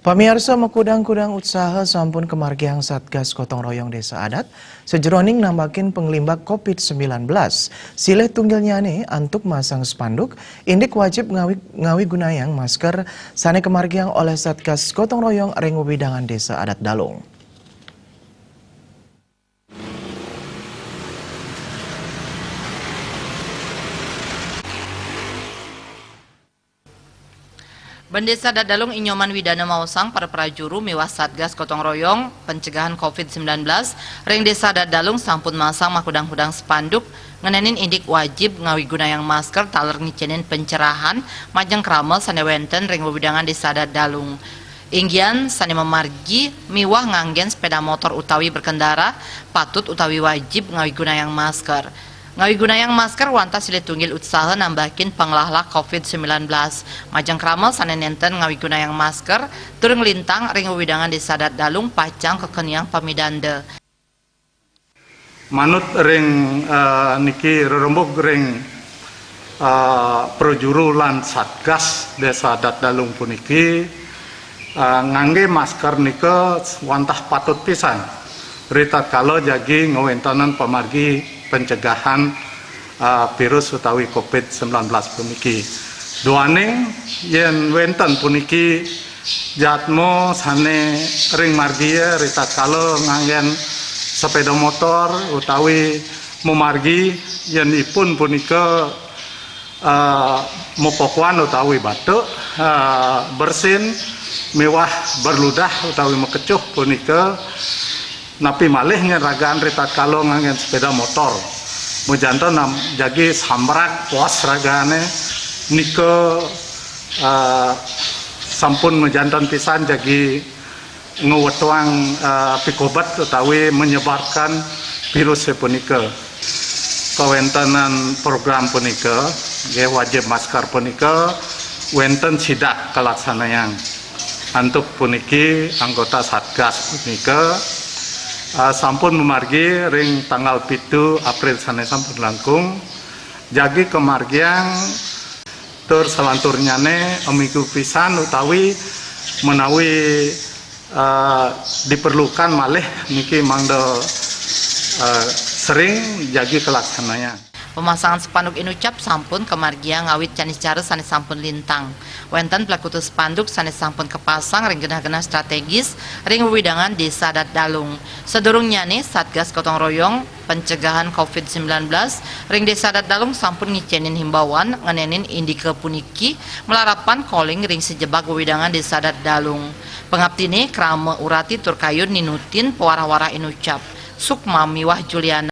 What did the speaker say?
Pamirsa makudang-kudang usaha sampun kemargiang Satgas Gotong Royong Desa Adat sejroning nambakin penglimbak COVID-19. Silih tunggilnyane antuk masang spanduk indik wajib ngawi gunayang masker sane kemargiang oleh Satgas Gotong Royong ring wewidangan Desa Adat Dalung. Desa Adat Dalung inyoman widana mausang para prajuru miwas Satgas Gotong Royong pencegahan COVID-19 ring Desa Adat Dalung sampun masang makudang-kudang spanduk ngenenin indik wajib ngawi gunayang masker taler ngicenin pencerahan majeng kramel sane wenten ring wewidangan Desa Adat Dalung. Inggian sane memargi miwah nganggen sepeda motor utawi berkendara patut utawi wajib ngawi gunayang masker. Ngawi gunayang masker wanta silih tunggil usaha nambakin panglahlah COVID-19. Majang kramel sane nenten ngawi gunayang masker turun lintang ring wewidangan Desa Adat Dalung pacang kekeniang pamidanda. Manut ring niki rerembug ring projuru lan Satgas Desa Adat Dalung puniki ngangge masker nika wantah patut pisan. Rita kalau jagi ngawentanan pamargi pencegahan virus utawi COVID-19 puniki. Duaning yen wenten puniki jatmo sane ring margia rita kalau nganggen sepeda motor utawi memargi yen ipun punika mopokwan utawi batuk bersin mewah berludah utawi mekecuh punika napi malihnya ragaan rita kalau nganggen sepeda motor mujanto nam jagi samrak puas ragane nike sampun mujanton pisan jagi ngewetwang pikobat utawi menyebarkan virus punika kawentanan program punika ge wajib masker punika wenten sidak kelaksanaan antuk puniki anggota Satgas punika sampun memargi ring tanggal 7 April sane sampun langkung jagi kemargiang tur selanturnyane amigu pisan utawi menawi diperlukan malih niki mangdo sering jagi kelaksananya. Pemasangan spanduk inucap sampun kemargiang ngawit canis cara sane sampun lintang. Wenten pelakutu spanduk sane sampun kepasang ring genah-genah strategis ring wewidangan Desa Adat Dalung. Sedurungnya nih Satgas Gotong Royong pencegahan COVID-19 ring Desa Adat Dalung sampun ngicenin himbauan ngenenin indike puniki melarapan calling ring sejebak wewidangan Desa Adat Dalung. Pengabdine krame urati tur kayun ninutin pewarah-warah inucap. Sukma miwah Juliana